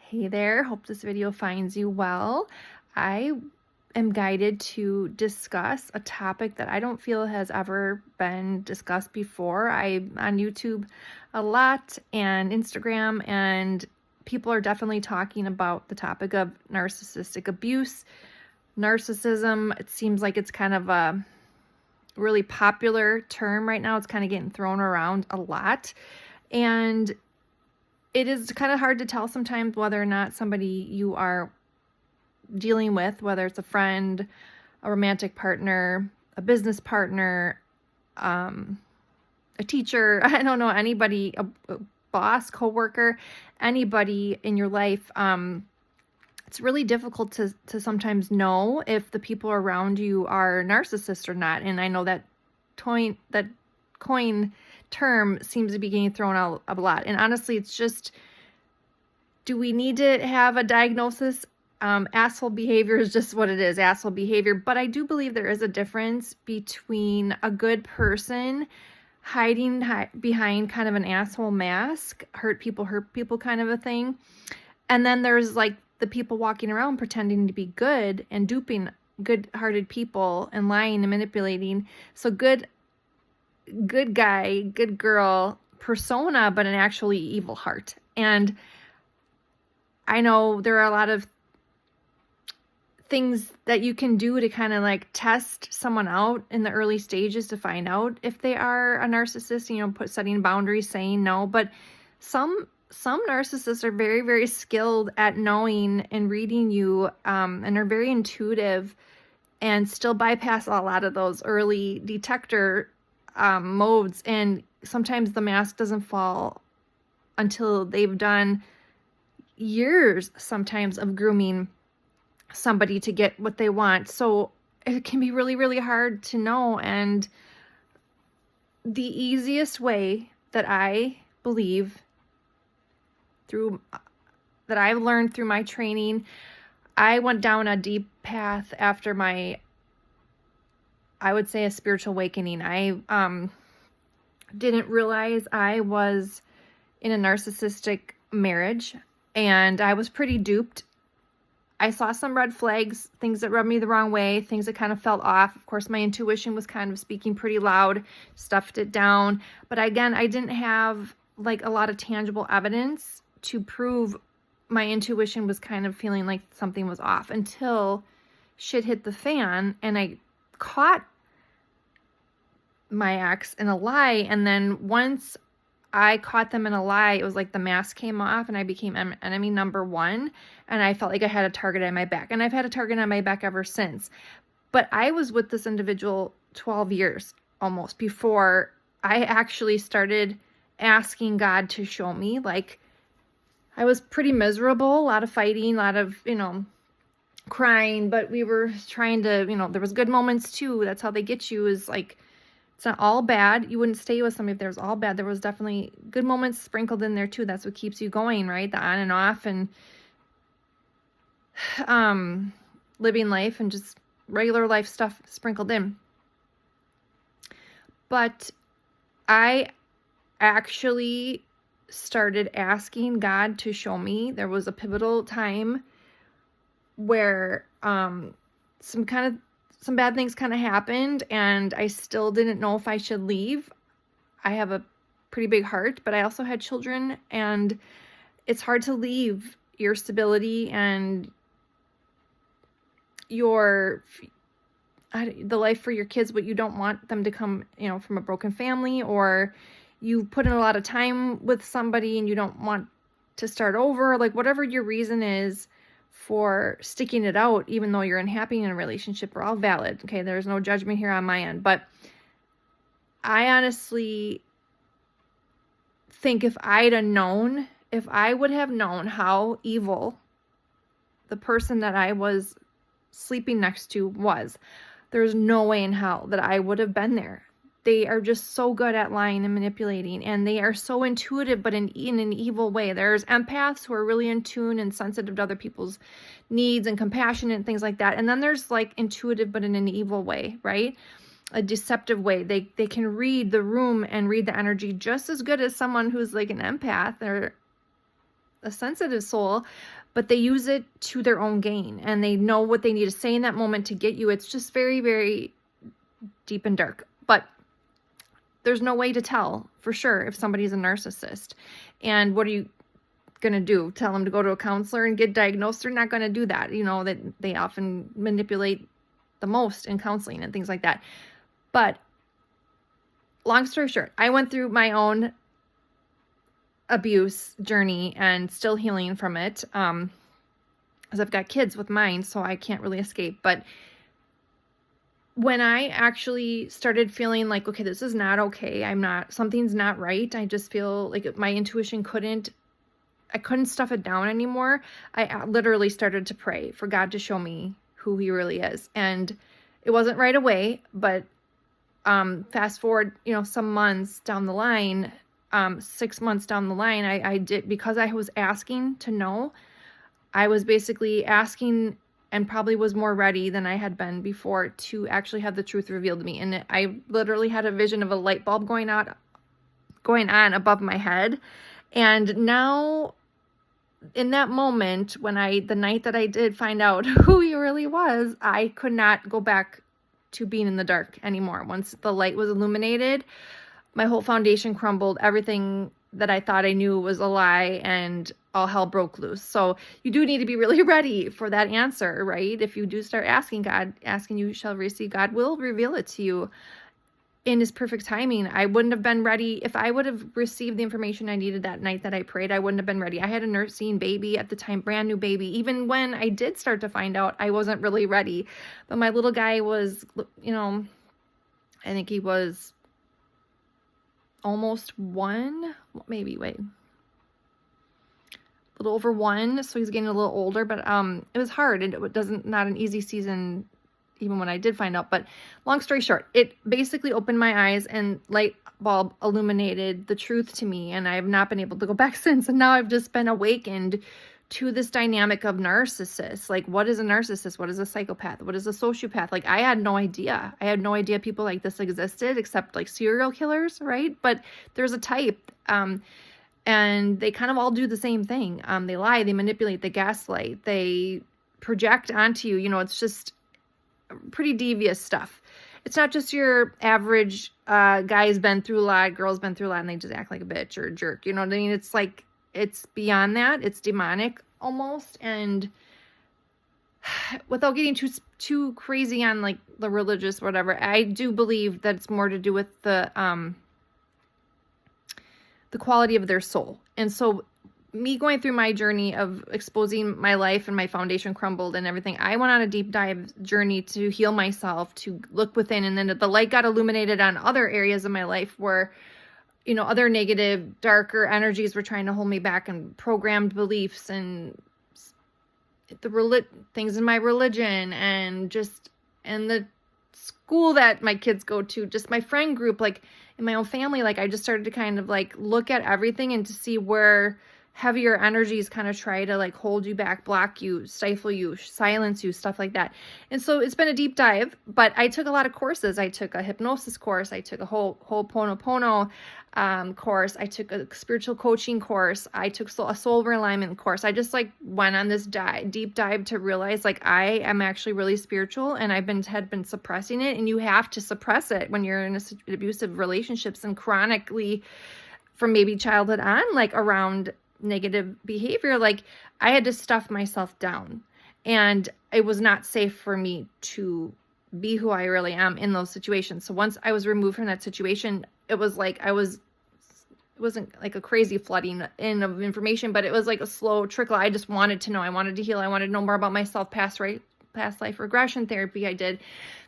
Hey there, hope this video finds you well. I am guided to discuss a topic that I don't feel has ever been discussed before. I'm on YouTube a lot and Instagram, and people are definitely talking about the topic of narcissistic abuse, narcissism. It seems like it's kind of a really popular term right now. It's kind of getting thrown around a lot. And it is kind of hard to tell sometimes whether or not somebody you are dealing with, whether it's a friend, a romantic partner, a business partner, a teacher, I don't know, anybody, a boss, coworker, anybody in your life. It's really difficult to sometimes know if the people around you are narcissists or not. And I know that coin term seems to be getting thrown out a lot. And honestly, it's just, do we need to have a diagnosis? Asshole behavior is just what it is, asshole behavior. But I do believe there is a difference between a good person hiding behind kind of an asshole mask, hurt people kind of a thing. And then there's like the people walking around pretending to be good and duping good-hearted people and lying and manipulating. So good guy, good girl persona, but an actually evil heart. And I know there are a lot of things that you can do to kind of like test someone out in the early stages to find out if they are a narcissist, setting boundaries, saying no. But some narcissists are very, very skilled at knowing and reading you, and are very intuitive and still bypass a lot of those early detector modes. And sometimes the mask doesn't fall until they've done years sometimes of grooming somebody to get what they want. So it can be really, really hard to know. And the easiest way that I believe that I've learned through my training, I went down a deep path after I would say a spiritual awakening. I didn't realize I was in a narcissistic marriage, and I was pretty duped. I saw some red flags, things that rubbed me the wrong way, things that kind of felt off. Of course, my intuition was kind of speaking pretty loud, stuffed it down. But again, I didn't have like a lot of tangible evidence to prove my intuition was kind of feeling like something was off until shit hit the fan and I caught my ex in a lie. And then once I caught them in a lie, it was like the mask came off and I became enemy number one. And I felt like I had a target on my back. And I've had a target on my back ever since. But I was with this individual 12 years almost before I actually started asking God to show me. Like, I was pretty miserable, a lot of fighting, a lot of, crying, but we were trying to, there was good moments too. That's how they get you, is like, it's not all bad. You wouldn't stay with somebody if there was all bad. There was definitely good moments sprinkled in there too. That's what keeps you going, right? The on and off, and living life and just regular life stuff sprinkled in. But I actually started asking God to show me. There was a pivotal time where some bad things kind of happened, and I still didn't know if I should leave. I have a pretty big heart, but I also had children, and it's hard to leave your stability and the life for your kids, but you don't want them to come, from a broken family, or you put in a lot of time with somebody and you don't want to start over, like whatever your reason is for sticking it out, even though you're unhappy in a relationship, are all valid. Okay, there's no judgment here on my end. But I honestly think if I would have known how evil the person that I was sleeping next to was, there's no way in hell that I would have been there. They are just so good at lying and manipulating, and they are so intuitive, but in an evil way. There's empaths who are really in tune and sensitive to other people's needs and compassionate and things like that. And then there's like intuitive, but in an evil way, right? A deceptive way. They can read the room and read the energy just as good as someone who's like an empath or a sensitive soul, but they use it to their own gain, and they know what they need to say in that moment to get you. It's just very, very deep and dark. But there's no way to tell for sure if somebody's a narcissist. And what are you going to do? Tell them to go to a counselor and get diagnosed? They're not going to do that. That they often manipulate the most in counseling and things like that. But long story short, I went through my own abuse journey and still healing from it. As I've got kids with mine, so I can't really escape. But when I actually started feeling like, okay, this is not okay. Something's not right. I just feel like my intuition I couldn't stuff it down anymore. I literally started to pray for God to show me who he really is. And it wasn't right away, but fast forward, some months down the line, 6 months down the line, I did, because I was asking to know. I was basically asking and probably was more ready than I had been before to actually have the truth revealed to me. And I literally had a vision of a light bulb going on above my head. And now, in that moment, the night that I did find out who he really was, I could not go back to being in the dark anymore. Once the light was illuminated, my whole foundation crumbled. Everything that I thought I knew was a lie, and all hell broke loose. So you do need to be really ready for that answer, right? If you do start asking God, asking you shall receive, God will reveal it to you in his perfect timing. I wouldn't have been ready. If I would have received the information I needed that night that I prayed, I wouldn't have been ready. I had a nursing baby at the time, brand new baby. Even when I did start to find out, I wasn't really ready. But my little guy was, I think he was almost 1, maybe, wait. A little over 1, so he's getting a little older, but it was hard, and it not an easy season, even when I did find out. But long story short, it basically opened my eyes, and light bulb illuminated the truth to me, and I have not been able to go back since. And now I've just been awakened to this dynamic of narcissists. Like, what is a narcissist? What is a psychopath? What is a sociopath? Like, I had no idea. I had no idea people like this existed, except like serial killers, right? But there's a type, and they kind of all do the same thing. They lie, they manipulate, they gaslight, they project onto you. It's just pretty devious stuff. It's not just your average guy's been through a lot, girl's been through a lot, and they just act like a bitch or a jerk. You know what I mean? It's like, it's beyond that. It's demonic almost. And without getting too crazy on like the religious whatever, I do believe that it's more to do with the quality of their soul. And so me going through my journey of exposing my life and my foundation crumbled and everything, I went on a deep dive journey to heal myself, to look within. And then the light got illuminated on other areas of my life where, other negative, darker energies were trying to hold me back, and programmed beliefs and things in my religion, and the school that my kids go to, just my friend group, like in my own family. Like, I just started to kind of like look at everything and to see where heavier energies kind of try to like hold you back, block you, stifle you, silence you, stuff like that. And so it's been a deep dive, but I took a lot of courses. I took a hypnosis course. I took a Ho'oponopono course. I took a spiritual coaching course. I took a soul realignment course. I just like went on this deep dive to realize like I am actually really spiritual, and had been suppressing it. And you have to suppress it when you're in abusive relationships and chronically, from maybe childhood on, like around negative behavior. Like, I had to stuff myself down, and it was not safe for me to be who I really am in those situations. So once I was removed from that situation, it was like it wasn't like a crazy flooding in of information, but it was like a slow trickle. I just wanted to know. I wanted to heal. I wanted to know more about myself, past life regression therapy. I did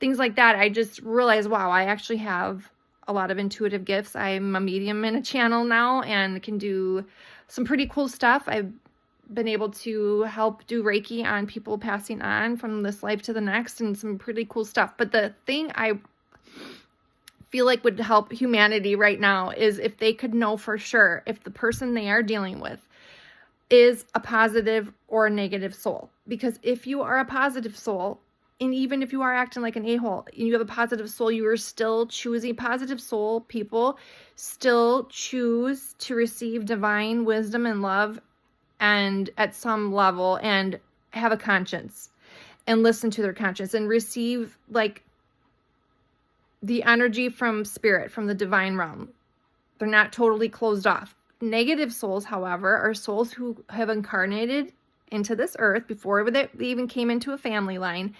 things like that. I just realized, wow, I actually have a lot of intuitive gifts. I'm a medium in a channel now and can do some pretty cool stuff. I've been able to help do Reiki on people passing on from this life to the next, and some pretty cool stuff. But the thing I feel like would help humanity right now is if they could know for sure if the person they are dealing with is a positive or a negative soul. Because if you are a positive soul, and even if you are acting like an a-hole and you have a positive soul, you are still choosing positive soul. People still choose to receive divine wisdom and love and at some level and have a conscience and listen to their conscience and receive like the energy from spirit, from the divine realm. They're not totally closed off. Negative souls, however, are souls who have incarnated into this earth before they even came into a family line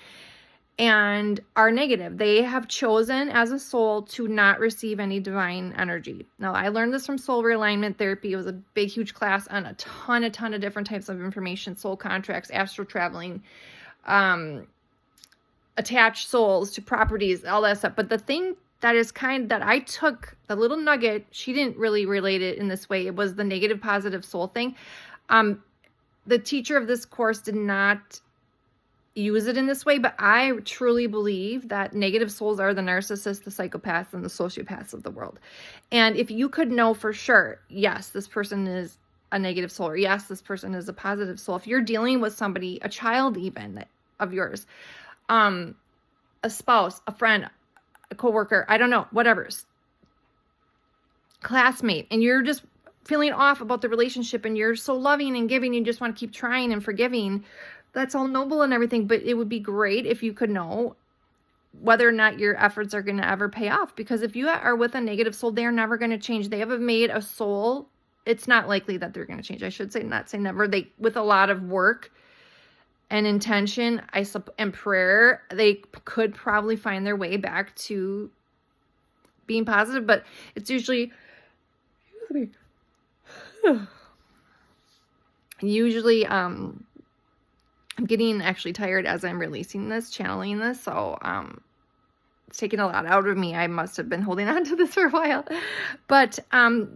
and are negative. They have chosen as a soul to not receive any divine energy. Now, I learned this from soul realignment therapy. It was a big, huge class on a ton of different types of information, soul contracts, astral traveling, attached souls to properties, all that stuff. But the thing that I took, the little nugget, she didn't really relate it in this way. It was the negative, positive soul thing. The teacher of this course did not use it in this way, but I truly believe that negative souls are the narcissists, the psychopaths, and the sociopaths of the world. And if you could know for sure, yes, this person is a negative soul, or yes, this person is a positive soul. If you're dealing with somebody, a child even of yours, a spouse, a friend, a coworker, I don't know, whatever, classmate, and you're just feeling off about the relationship and you're so loving and giving, you just want to keep trying and forgiving, that's all noble and everything, but it would be great if you could know whether or not your efforts are going to ever pay off. Because if you are with a negative soul, they are never going to change. They have made a soul. It's not likely that they're going to change. I should say, not say never. They, with a lot of work and intention, and prayer, they could probably find their way back to being positive, but it's usually, I'm getting actually tired as I'm releasing this, channeling this. So, it's taken a lot out of me. I must have been holding on to this for a while, but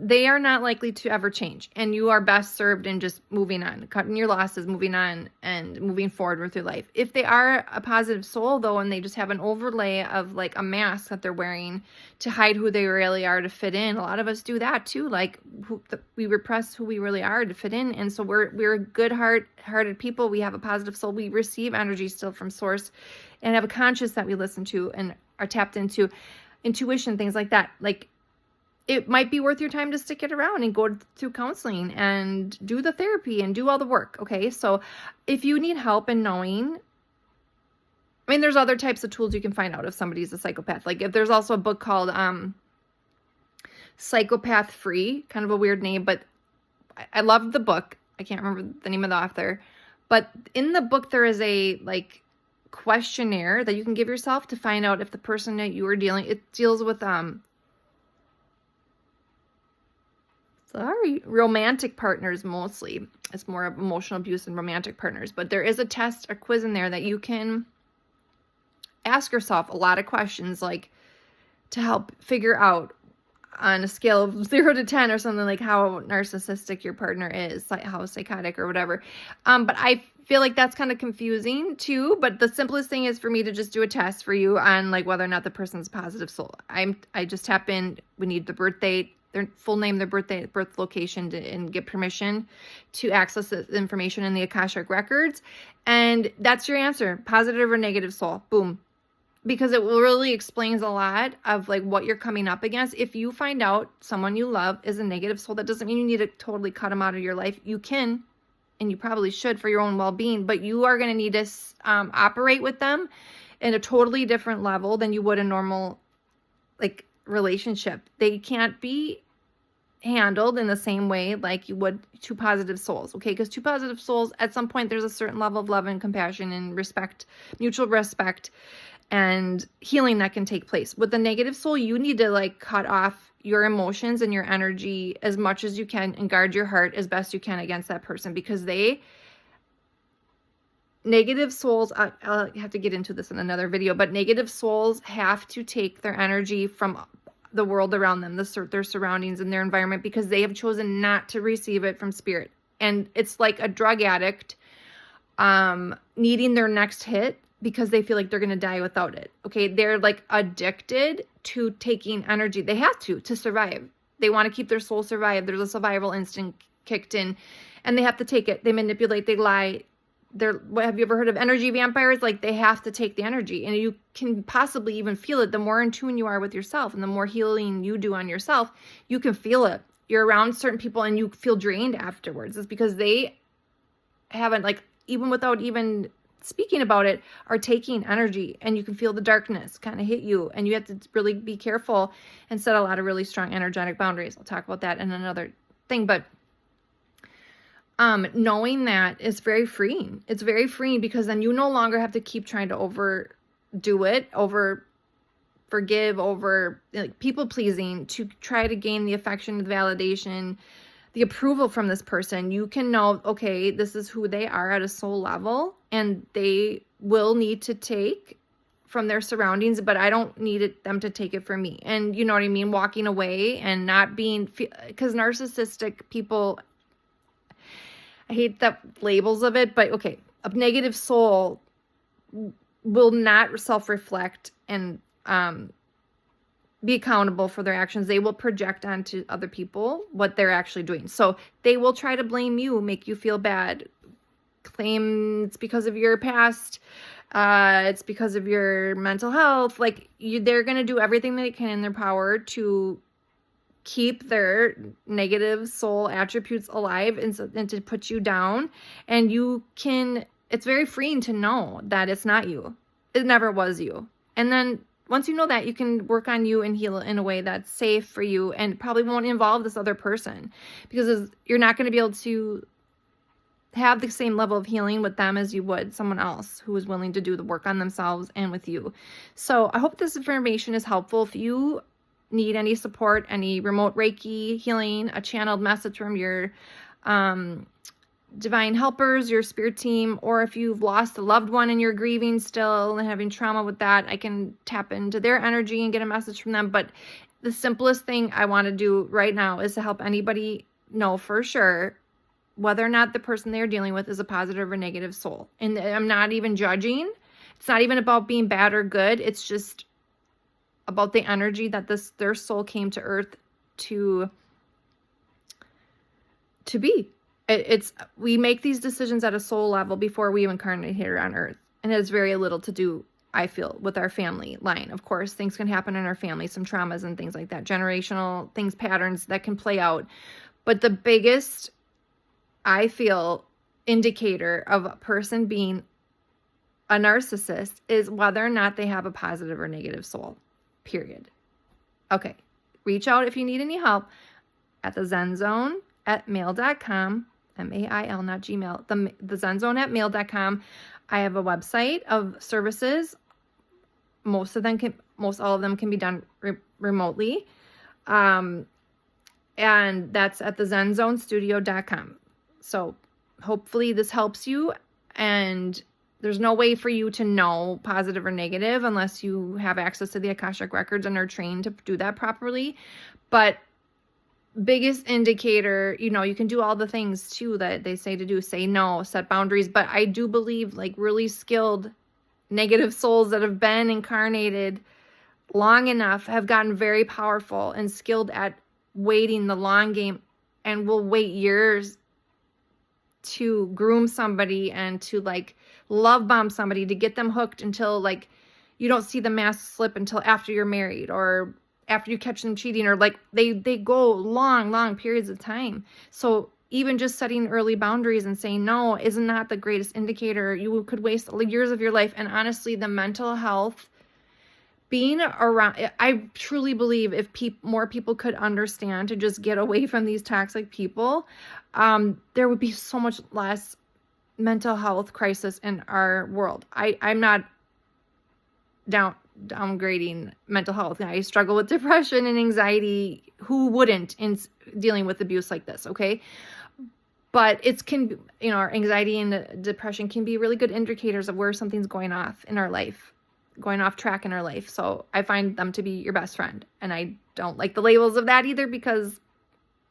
they are not likely to ever change. And you are best served in just moving on, cutting your losses, moving on, and moving forward with your life. If they are a positive soul, though, and they just have an overlay of like a mask that they're wearing to hide who they really are to fit in, a lot of us do that too. Like we repress who we really are to fit in, and so we're good-hearted people. We have a positive soul. We receive energy still from source, and have a conscience that we listen to and are tapped into, intuition, things like that. Like, it might be worth your time to stick it around and go through counseling and do the therapy and do all the work. Okay. So if you need help in knowing, I mean, there's other types of tools you can find out if somebody's a psychopath. Like if there's also a book called, Psychopath Free, kind of a weird name, but I loved the book. I can't remember the name of the author, but in the book, there is a like questionnaire that you can give yourself to find out if the person that you are it deals with romantic partners mostly. It's more of emotional abuse and romantic partners, but there is a test, a quiz in there that you can ask yourself a lot of questions, like to help figure out on a scale of 0 to 10 or something, like how narcissistic your partner is, like how psychotic or whatever. But I feel like that's kind of confusing too, but the simplest thing is for me to just do a test for you on like whether or not the person's a positive soul. I just tap in, we need the birth date, their full name, their birthday, birth location, and get permission to access the information in the Akashic records. And that's your answer, positive or negative soul. Boom. Because it really explains a lot of like what you're coming up against. If you find out someone you love is a negative soul, that doesn't mean you need to totally cut them out of your life. You can, and you probably should for your own well-being, but you are going to need to operate with them in a totally different level than you would a normal like relationship. They can't be handled in the same way like you would two positive souls, okay? Because two positive souls, at some point, there's a certain level of love and compassion and respect, mutual respect, and healing that can take place. With the negative soul, you need to like cut off your emotions and your energy as much as you can and guard your heart as best you can against that person, because negative souls, I'll have to get into this in another video, but negative souls have to take their energy from the world around them, their surroundings and their environment, because they have chosen not to receive it from spirit. And it's like a drug addict needing their next hit because they feel like they're going to die without it. Okay. They're like addicted to taking energy. They have to survive. They want to keep their soul survive. There's a survival instinct kicked in and they have to take it. They manipulate, they lie. Have you ever heard of energy vampires? Like they have to take the energy, and you can possibly even feel it. The more in tune you are with yourself and the more healing you do on yourself, you can feel it. You're around certain people and you feel drained afterwards. It's because they haven't, like, even without even speaking about it, are taking energy, and you can feel the darkness kind of hit you, and you have to really be careful and set a lot of really strong energetic boundaries. I'll talk about that in another thing, but knowing that is very freeing. It's very freeing because then you no longer have to keep trying to overdo it, over forgive, over like people pleasing to try to gain the affection, the validation, the approval from this person. You can know, okay, this is who they are at a soul level, and they will need to take from their surroundings, but I don't need them to take it from me. And you know what I mean? Walking away and not being, because narcissistic people, I hate the labels of it, but okay, a negative soul will not self-reflect and be accountable for their actions. They will project onto other people what they're actually doing. So they will try to blame you, make you feel bad, claim it's because of your past, it's because of your mental health. Like they're going to do everything they can in their power to keep their negative soul attributes alive and to put you down. And it's very freeing to know that it's not you. It never was you. And then once you know that, you can work on you and heal in a way that's safe for you and probably won't involve this other person, because you're not going to be able to have the same level of healing with them as you would someone else who is willing to do the work on themselves and with you. So I hope this information is helpful. If you need any support, any remote Reiki healing, a channeled message from your divine helpers, your spirit team, or if you've lost a loved one and you're grieving still and having trauma with that, I can tap into their energy and get a message from them. But the simplest thing I want to do right now is to help anybody know for sure whether or not the person they're dealing with is a positive or negative soul. And I'm not even judging. It's not even about being bad or good. It's just about the energy that their soul came to earth to be. We make these decisions at a soul level before we incarnate here on earth. And it has very little to do, I feel, with our family line. Of course, things can happen in our family, some traumas and things like that, generational things, patterns that can play out. But the biggest, I feel, indicator of a person being a narcissist is whether or not they have a positive or negative soul, period. Okay, reach out if you need any help at the zenzone@mail.com. MAIL, not Gmail. The zenzone@mail.com. I have a website of services. Most all of them can be done remotely. And that's at the zenzonestudio.com. So hopefully this helps you. And there's no way for you to know positive or negative unless you have access to the Akashic records and are trained to do that properly. But biggest indicator, you can do all the things too that they say to do, say no, set boundaries. But I do believe like really skilled negative souls that have been incarnated long enough have gotten very powerful and skilled at waiting the long game, and will wait years to groom somebody and to like love bomb somebody to get them hooked until like you don't see the mask slip until after you're married or after you catch them cheating, or like they go long periods of time. So even just setting early boundaries and saying no is not the greatest indicator. You could waste years of your life. And honestly, the mental health being around, I truly believe if more people could understand to just get away from these toxic people, there would be so much less mental health crisis in our world. I'm not downgrading mental health. I struggle with depression and anxiety. Who wouldn't in dealing with abuse like this? Okay. But our anxiety and depression can be really good indicators of where something's going off track in our life. So I find them to be your best friend. And I don't like the labels of that either, because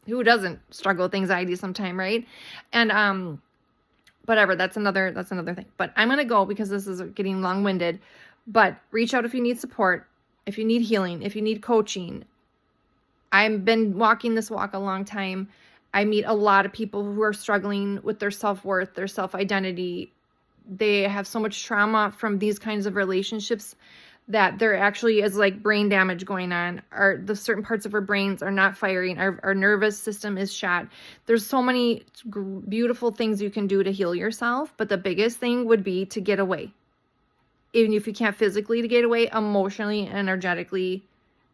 who doesn't struggle with anxiety sometime, right? And whatever, that's another thing. But I'm going to go because this is getting long-winded. But reach out if you need support, if you need healing, if you need coaching. I've been walking this walk a long time. I meet a lot of people who are struggling with their self-worth, their self-identity. They have so much trauma from these kinds of relationships that there actually is like brain damage going on, or the certain parts of our brains are not firing, our nervous system is shot. There's so many beautiful things you can do to heal yourself, but the biggest thing would be to get away. Even if you can't physically to get away, emotionally, energetically,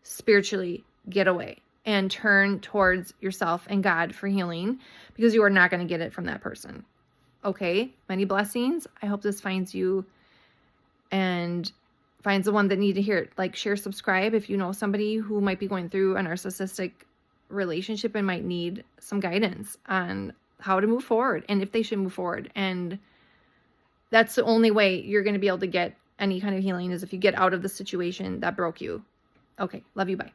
spiritually, get away and turn towards yourself and God for healing, because you are not going to get it from that person. Okay, many blessings. I hope this finds you and finds the one that need to hear it. Like, share, subscribe if you know somebody who might be going through a narcissistic relationship and might need some guidance on how to move forward and if they should move forward. And that's the only way you're going to be able to get any kind of healing, is if you get out of the situation that broke you. Okay, love you, bye.